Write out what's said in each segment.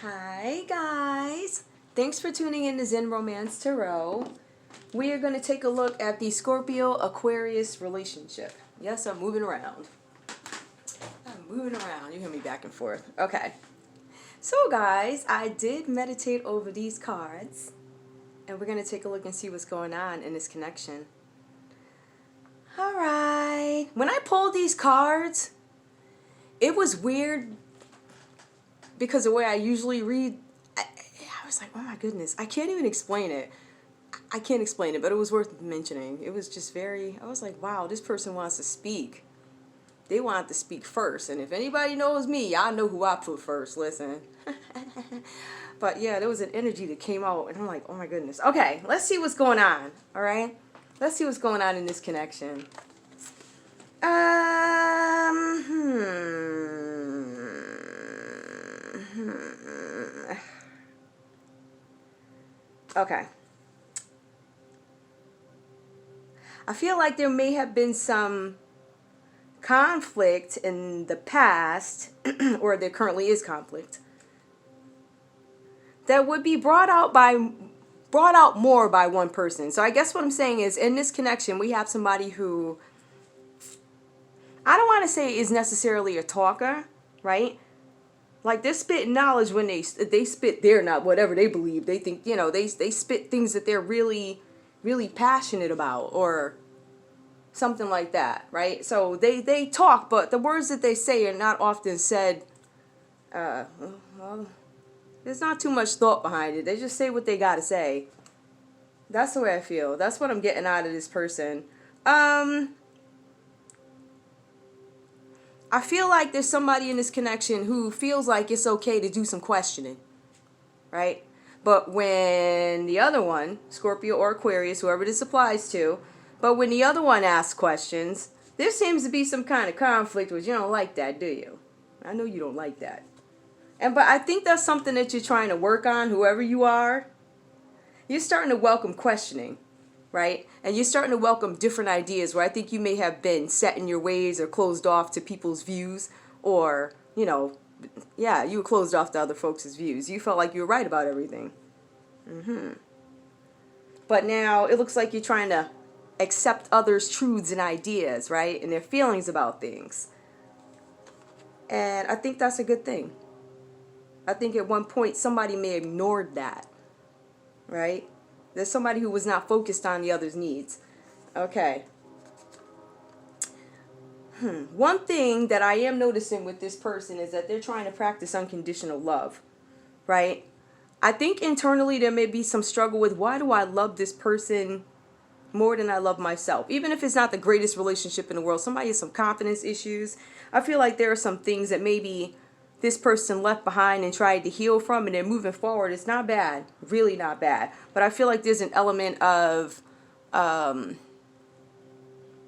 Hi guys! Thanks for tuning in to Zen Romance Tarot. We are going to take a look at the Scorpio Aquarius relationship. Yes, I'm moving around. You hear me back and forth. Okay. So guys, I did meditate over these cards. And we're going to take a look and see what's going on in this connection. Alright. When I pulled these cards, it was weird because the way I usually read, I was like, oh my goodness, I can't even explain it. I can't explain it, but it was worth mentioning. It was just I was like, wow, this person wants to speak. They want to speak first. And if anybody knows me, y'all know who I put first. Listen. But yeah, there was an energy that came out, and I'm like, oh my goodness. Okay, let's see what's going on, all right? Let's see what's going on in this connection. Okay. I feel like there may have been some conflict in the past, or there currently is conflict, that would be brought out more by one person. So I guess what I'm saying is, in this connection, we have somebody who, I don't want to say is necessarily a talker, right? Like, they're spitting knowledge when they spit their, not whatever they believe. They think, they spit things that they're really, really passionate about, or something like that, right? So they talk, but the words that they say are not often said, well, there's not too much thought behind it. They just say what they gotta say. That's the way I feel. That's what I'm getting out of this person. I feel like there's somebody in this connection who feels like it's okay to do some questioning, right? But when the other one, Scorpio or Aquarius, whoever this applies to, but when the other one asks questions, there seems to be some kind of conflict, which you don't like that, do you? I know you don't like that. But I think that's something that you're trying to work on, whoever you are. You're starting to welcome questioning, right? And you're starting to welcome different ideas where I think you may have been set in your ways or closed off to people's views, or, yeah, you were closed off to other folks' views. You felt like you were right about everything. But now it looks like you're trying to accept others' truths and ideas, right? And their feelings about things. And I think that's a good thing. I think at one point somebody may have ignored that, right? There's somebody who was not focused on the other's needs. Okay. One thing that I am noticing with this person is that they're trying to practice unconditional love, right? I think internally there may be some struggle with, why do I love this person more than I love myself? Even if it's not the greatest relationship in the world, somebody has some confidence issues. I feel like there are some things that maybe this person left behind and tried to heal from, and they're moving forward. It's not bad, really not bad. But I feel like there's an element of, I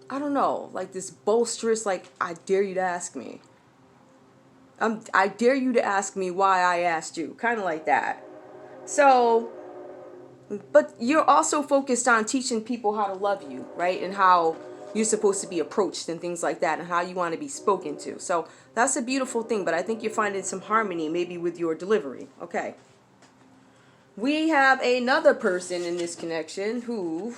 don't know, like this boisterous, like, I dare you to ask me. I dare you to ask me why I asked you, kind of like that. So, but you're also focused on teaching people how to love you, right? And how you're supposed to be approached and things like that, and how you want to be spoken to. So that's a beautiful thing, but I think you're finding some harmony maybe with your delivery. Okay. We have another person in this connection who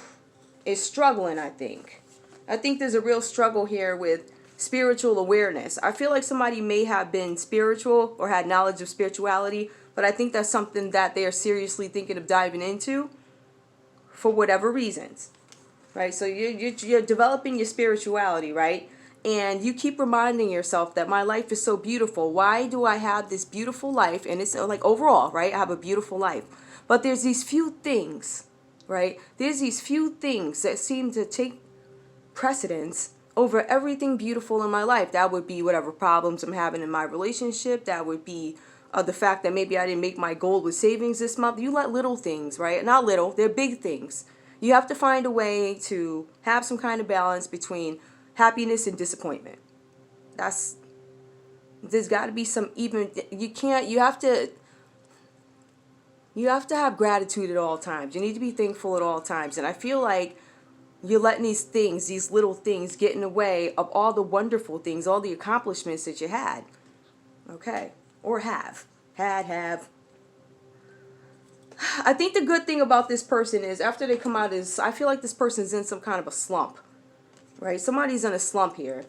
is struggling, I think. I think there's a real struggle here with spiritual awareness. I feel like somebody may have been spiritual or had knowledge of spirituality, but I think that's something that they are seriously thinking of diving into for whatever reasons. Right, so you're developing your spirituality, right? And you keep reminding yourself that my life is so beautiful. Why do I have this beautiful life? And it's like overall, right? I have a beautiful life. But there's these few things, right? There's these few things that seem to take precedence over everything beautiful in my life. That would be whatever problems I'm having in my relationship. That would be the fact that maybe I didn't make my goal with savings this month. You let little things, right? Not little, they're big things. You have to find a way to have some kind of balance between happiness and disappointment. There's got to be some even, you have to have gratitude at all times. You need to be thankful at all times. And I feel like you're letting these things, these little things, get in the way of all the wonderful things, all the accomplishments that you had. Okay. Or have. Have. I think the good thing about this person is after they come out is I feel like this person's in some kind of a slump, right? Somebody's in a slump here.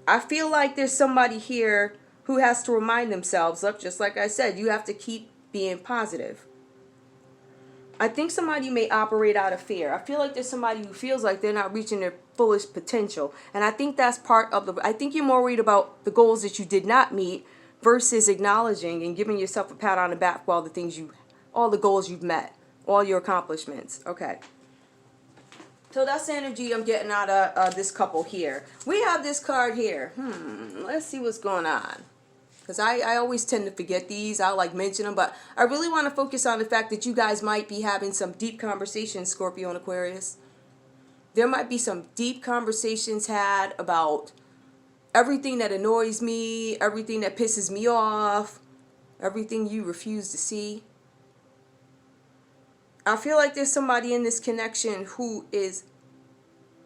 I feel like there's somebody here who has to remind themselves, look, just like I said, you have to keep being positive. I think somebody may operate out of fear. I feel like there's somebody who feels like they're not reaching their fullest potential. And I think that's part of I think you're more worried about the goals that you did not meet versus acknowledging and giving yourself a pat on the back for all the goals you've met, all your accomplishments. Okay. So that's the energy I'm getting out of this couple here. We have this card here. Let's see what's going on. Because I always tend to forget these. I like mention them. But I really want to focus on the fact that you guys might be having some deep conversations, Scorpio and Aquarius. There might be some deep conversations had about everything that annoys me, everything that pisses me off, everything you refuse to see. I feel like there's somebody in this connection who is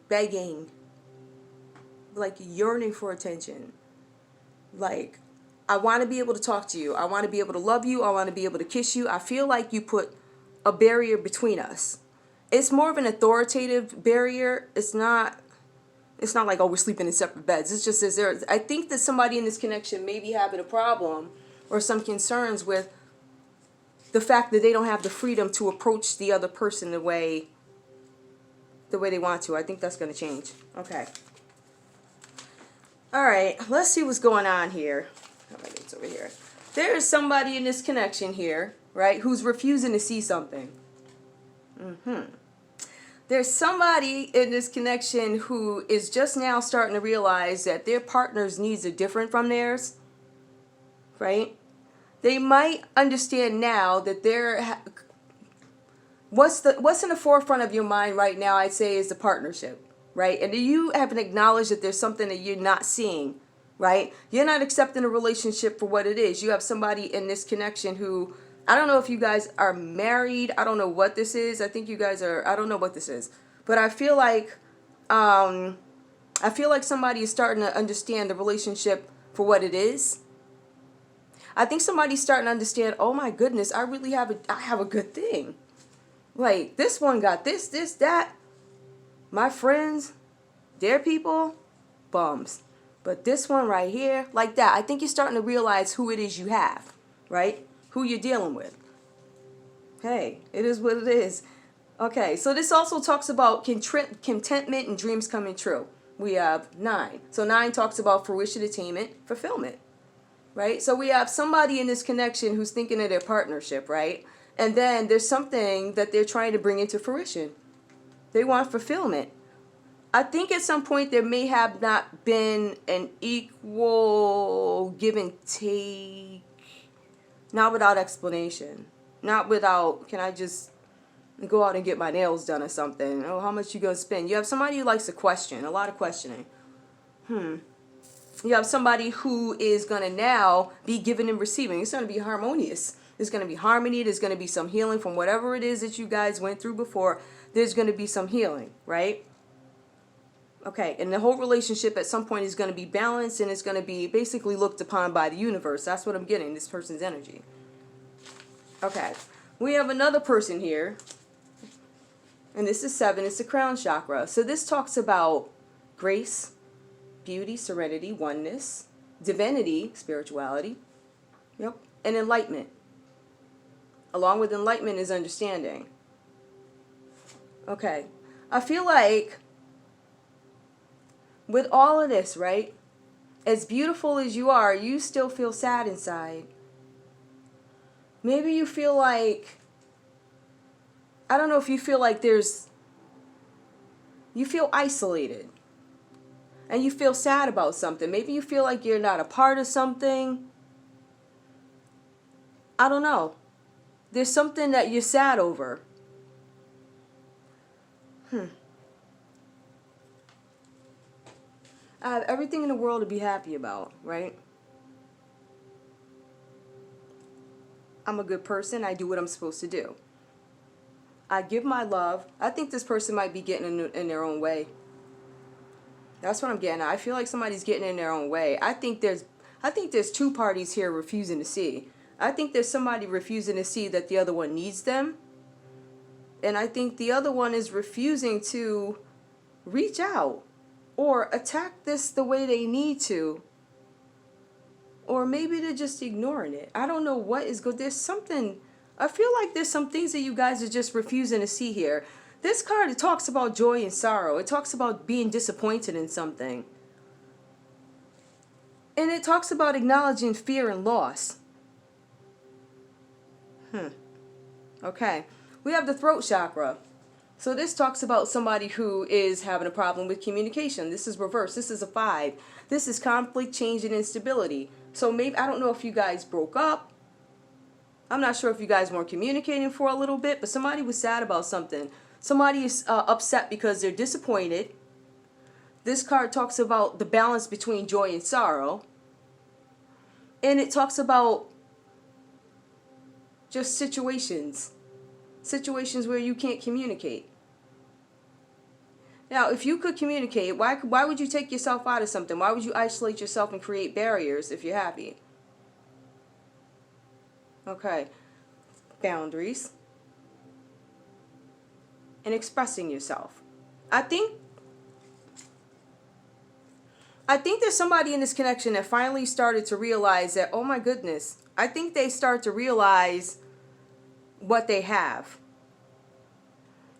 begging, like yearning for attention. Like, I want to be able to talk to you. I want to be able to love you. I want to be able to kiss you. I feel like you put a barrier between us. It's more of an authoritative barrier. It's not like, oh, we're sleeping in separate beds. It's just I think that somebody in this connection may be having a problem or some concerns with the fact that they don't have the freedom to approach the other person the way they want to. I think that's going to change. Okay. All right. Let's see what's going on here. How my notes over here. There is somebody in this connection here, right, who's refusing to see something. There's somebody in this connection who is just now starting to realize that their partner's needs are different from theirs, right? They might understand now that what's in the forefront of your mind right now, I'd say, is the partnership, right? And you haven't acknowledged that there's something that you're not seeing, right? You're not accepting a relationship for what it is. You have somebody in this connection who, I don't know if you guys are married. I don't know what this is. I think you guys are, I don't know what this is. But I feel like somebody is starting to understand the relationship for what it is. I think somebody's starting to understand, oh my goodness, I have a good thing. Like, this one got this, that. My friends, their people, bums. But this one right here, like that. I think you're starting to realize who it is you have, right? Who you're dealing with. Hey, it is what it is. Okay, so this also talks about contentment and dreams coming true. We have 9. So 9 talks about fruition, attainment, fulfillment. Right? So we have somebody in this connection who's thinking of their partnership, right? And then there's something that they're trying to bring into fruition. They want fulfillment. I think at some point there may have not been an equal give and take. Not without explanation. Not without, can I just go out and get my nails done or something? Oh, how much you gonna spend? You have somebody who likes to question, a lot of questioning. You have somebody who is going to now be giving and receiving. It's going to be harmonious. There's going to be harmony. There's going to be some healing from whatever it is that you guys went through before. There's going to be some healing, right? Okay, and the whole relationship at some point is going to be balanced and it's going to be basically looked upon by the universe. That's what I'm getting, this person's energy. Okay, we have another person here. And this is 7. It's the crown chakra. So this talks about grace, beauty, serenity, oneness, divinity, spirituality, yep, and enlightenment. Along with enlightenment is understanding. Okay, I feel like with all of this, right, as beautiful as you are, you still feel sad inside. Maybe you feel like, I don't know if you feel like you feel isolated. And you feel sad about something. Maybe you feel like you're not a part of something. I don't know. There's something that you're sad over. I have everything in the world to be happy about, right? I'm a good person. I do what I'm supposed to do. I give my love. I think this person might be getting in their own way. That's what I'm getting at. I feel like somebody's getting in their own way. I think there's 2 parties here refusing to see. I think there's somebody refusing to see that the other one needs them. And I think the other one is refusing to reach out or attack this the way they need to. Or maybe they're just ignoring it. I don't know what is good. There's something, I feel like there's some things that you guys are just refusing to see here. This card, it talks about joy and sorrow. It talks about being disappointed in something. And it talks about acknowledging fear and loss. Okay. We have the throat chakra. So this talks about somebody who is having a problem with communication. This is reverse. This is a 5. This is conflict, change, and instability. So maybe, I don't know if you guys broke up. I'm not sure if you guys weren't communicating for a little bit, but somebody was sad about something. Somebody is upset because they're disappointed. This card talks about the balance between joy and sorrow. And it talks about just situations where you can't communicate. Now, if you could communicate, why would you take yourself out of something? Why would you isolate yourself and create barriers if you're happy? Okay. Boundaries. And expressing yourself. I think there's somebody in this connection that finally started to realize that, oh my goodness, I think they start to realize what they have.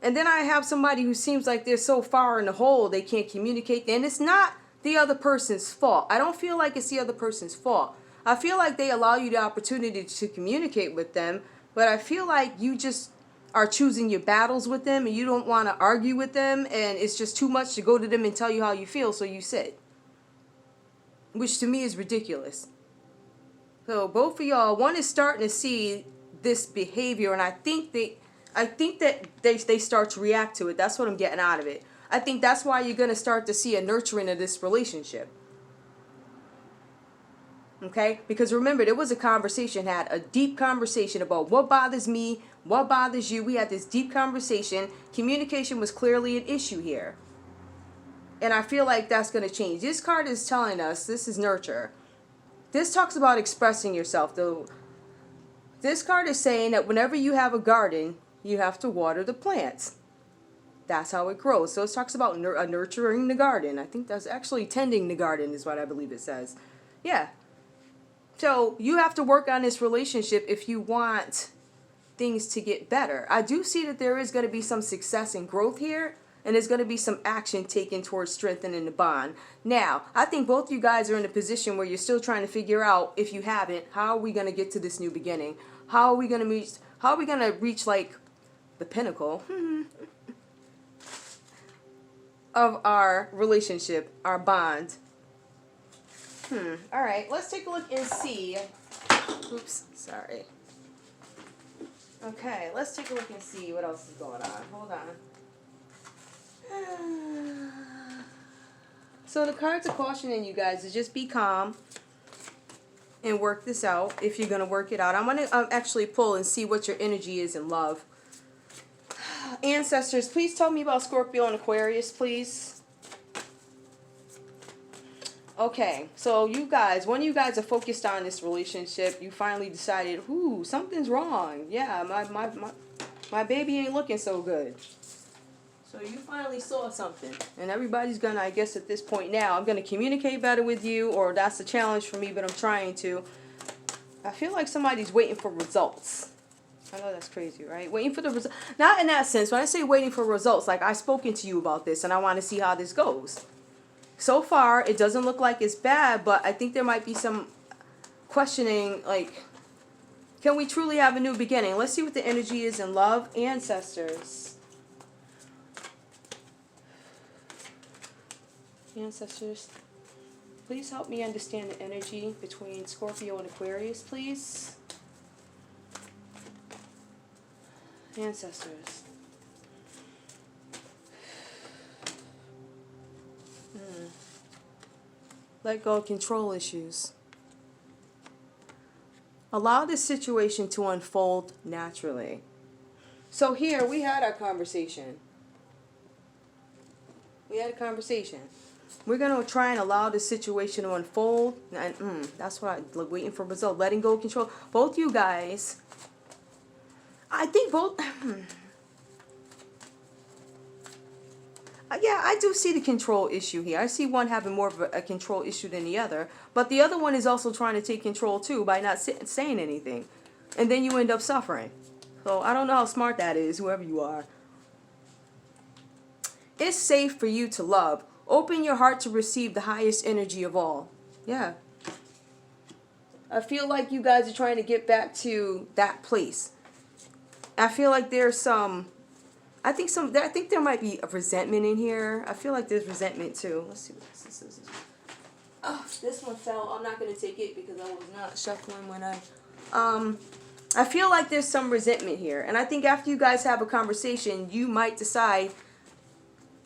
And then I have somebody who seems like they're so far in the hole they can't communicate. And it's not the other person's fault. I don't feel like it's the other person's fault. I feel like they allow you the opportunity to communicate with them, but I feel like you just are choosing your battles with them and you don't want to argue with them, and it's just too much to go to them and tell you how you feel, so you sit. Which to me is ridiculous. So both of y'all, one is starting to see this behavior, and I think that they start to react to it. That's what I'm getting out of it. I think that's why you're going to start to see a nurturing of this relationship. Okay? Because remember, there was a conversation had, a deep conversation about what bothers me, what bothers you. We had this deep conversation. Communication was clearly an issue here. And I feel like that's going to change. This card is telling us, this is nurture. This talks about expressing yourself. Though this card is saying that whenever you have a garden, you have to water the plants. That's how it grows. So it talks about nurturing the garden. I think that's actually tending the garden is what I believe it says. Yeah. So you have to work on this relationship if you want things to get better. I do see that there is going to be some success and growth here. And there's going to be some action taken towards strengthening the bond. Now, I think both you guys are in a position where you're still trying to figure out, if you haven't, how are we going to get to this new beginning? How are we going to reach like the pinnacle of our relationship, our bond? All right, let's take a look and see. Oops, sorry. Okay, let's take a look and see what else is going on. Hold on. So the cards are cautioning you guys to just be calm and work this out if you're going to work it out. I'm going to actually pull and see what your energy is in love. Ancestors, please tell me about Scorpio and Aquarius, please. Okay, so you guys, when you guys are focused on this relationship, you finally decided, ooh, something's wrong. Yeah, my baby ain't looking so good. So you finally saw something, and everybody's gonna, I guess at this point now, I'm gonna communicate better with you, or that's a challenge for me, but I'm trying to. I feel like somebody's waiting for results. I know that's crazy, right? Waiting for the results. Not in that sense. When I say waiting for results, like I've spoken to you about this, and I want to see how this goes. So far, it doesn't look like it's bad, but I think there might be some questioning, like, can we truly have a new beginning? Let's see what the energy is in love. Ancestors. Ancestors, please help me understand the energy between Scorpio and Aquarius, please. Ancestors. Let go of control issues. Allow this situation to unfold naturally. So here we had our conversation. We had a conversation. We're going to try and allow this situation to unfold. And that's what I'm waiting for result. Letting go of control. Both you guys, I think both... Yeah, I do see the control issue here. I see one having more of a control issue than the other. But the other one is also trying to take control too by not saying anything. And then you end up suffering. So I don't know how smart that is, whoever you are. It's safe for you to love. Open your heart to receive the highest energy of all. Yeah. I feel like you guys are trying to get back to that place. I feel like there's some... I think there might be a resentment in here. I feel like there's resentment too. Let's see what this is. Oh, this one fell. I'm not going to take it because I was not shuffling when I feel like there's some resentment here. And I think after you guys have a conversation, you might decide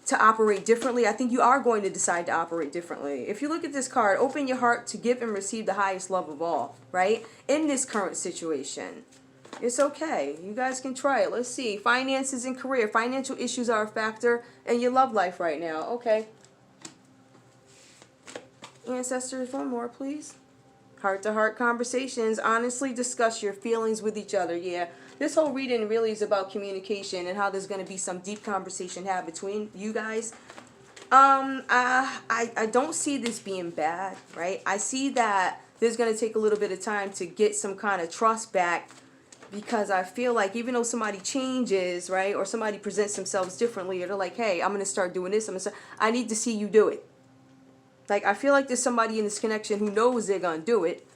to operate differently. I think you are going to decide to operate differently. If you look at this card, open your heart to give and receive the highest love of all, right? In this current situation. It's okay. You guys can try it. Let's see. Finances and career. Financial issues are a factor in your love life right now. Okay. Ancestors, one more, please. Heart-to-heart conversations. Honestly discuss your feelings with each other. Yeah. This whole reading really is about communication and how there's going to be some deep conversation had between you guys. I don't see this being bad, right? I see that there's going to take a little bit of time to get some kind of trust back. Because I feel like even though somebody changes, right, or somebody presents themselves differently, or they're like, hey, I'm going to start doing this, I need to see you do it. Like, I feel like there's somebody in this connection who knows they're going to do it.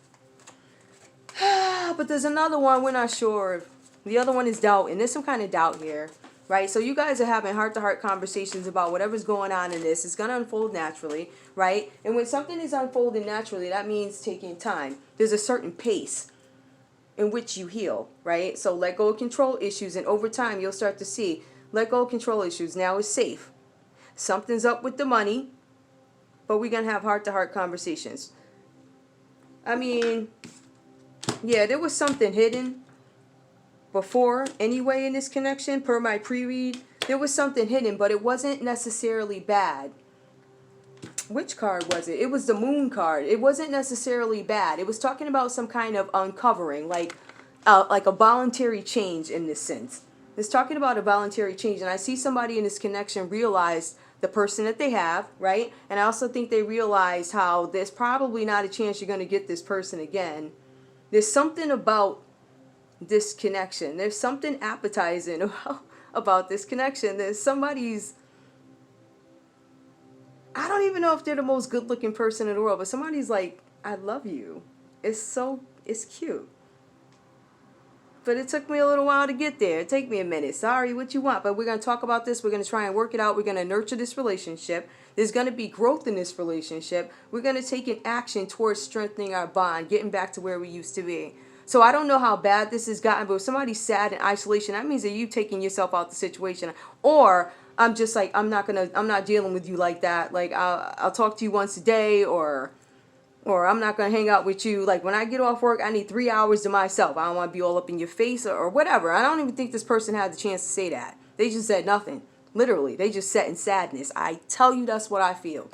But there's another one, we're not sure. The other one is doubt, and there's some kind of doubt here, right? So you guys are having heart-to-heart conversations about whatever's going on in this. It's going to unfold naturally, right? And when something is unfolding naturally, that means taking time. There's a certain pace in which you heal, right? So let go of control issues, and over time you'll start to see, let go of control issues. Now it's safe. Something's up with the money, but we're going to have heart-to-heart conversations. I mean, yeah, there was something hidden before anyway in this connection, per my pre-read. There was something hidden, but it wasn't necessarily bad. Which card was it? It was the moon card. It wasn't necessarily bad. It was talking about some kind of uncovering, like a voluntary change in this sense. It's talking about a voluntary change. And I see somebody in this connection realize the person that they have, right? And I also think they realize how there's probably not a chance you're going to get this person again. There's something about this connection. There's something appetizing about this connection. There's somebody's... I don't even know if they're the most good-looking person in the world, but somebody's like, I love you. It's cute. But it took me a little while to get there. It took me a minute. Sorry, what you want? But we're going to talk about this. We're going to try and work it out. We're going to nurture this relationship. There's going to be growth in this relationship. We're going to take an action towards strengthening our bond, getting back to where we used to be. So I don't know how bad this has gotten, but if somebody's sad in isolation, that means that you taking yourself out the situation. Or I'm just like, I'm not dealing with you like that. Like, I'll talk to you once a day, or I'm not going to hang out with you. Like, when I get off work, I need 3 hours to myself. I don't want to be all up in your face or whatever. I don't even think this person had the chance to say that. They just said nothing. Literally, they just sat in sadness. I tell you, that's what I feel.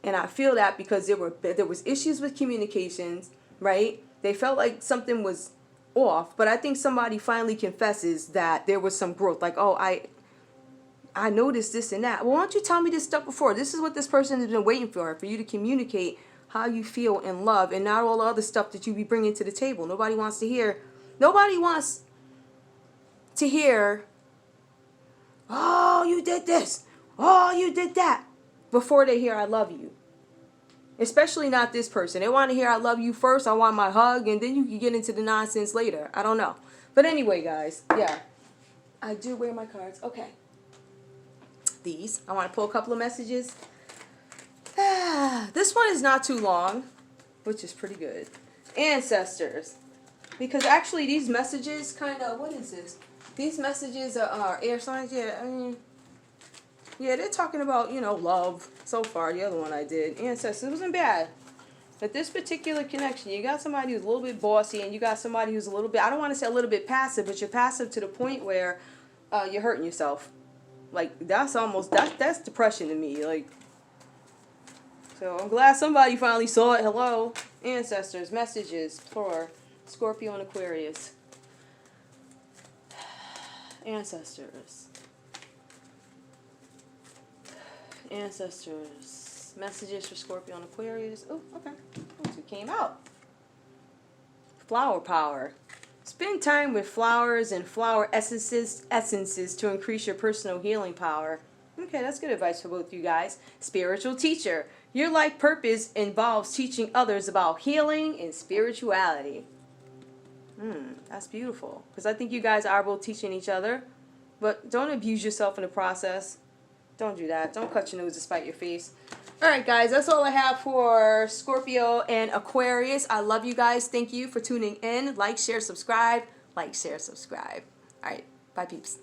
And I feel that because there was issues with communications, right? They felt like something was off, but I think somebody finally confesses that there was some growth. Like, oh, I noticed this and that. Well, why don't you tell me this stuff before? This is what this person has been waiting for you to communicate how you feel in love, and not all the other stuff that you be bringing to the table. Nobody wants to hear, oh, you did this, oh, you did that, before they hear I love you. Especially not this person. They want to hear I love you first, I want my hug, and then you can get into the nonsense later. I don't know. But anyway, guys, yeah. I do wear my cards. Okay. These. I want to pull a couple of messages. This one is not too long, which is pretty good. Ancestors. Because actually these messages kind of, what is this? These messages are air signs. Yeah, I mean, yeah, they're talking about, love so far. The other one I did. Ancestors. It wasn't bad. But this particular connection, you got somebody who's a little bit bossy, and you got somebody who's a little bit, I don't want to say a little bit passive, but you're passive to the point where you're hurting yourself. Like, that's depression to me. Like, So I'm glad somebody finally saw it. Hello. Ancestors, messages, plural. Scorpio and Aquarius. Ancestors. Ancestors. Messages for Scorpio and Aquarius. Oh, okay. Those two came out. Flower power. Spend time with flowers and flower essences to increase your personal healing power. Okay, that's good advice for both you guys. Spiritual teacher. Your life purpose involves teaching others about healing and spirituality. That's beautiful. Because I think you guys are both teaching each other. But don't abuse yourself in the process. Don't do that. Don't cut your nose to spite your face. Alright guys, that's all I have for Scorpio and Aquarius. I love you guys. Thank you for tuning in. Like, share, subscribe. Like, share, subscribe. Alright, bye peeps.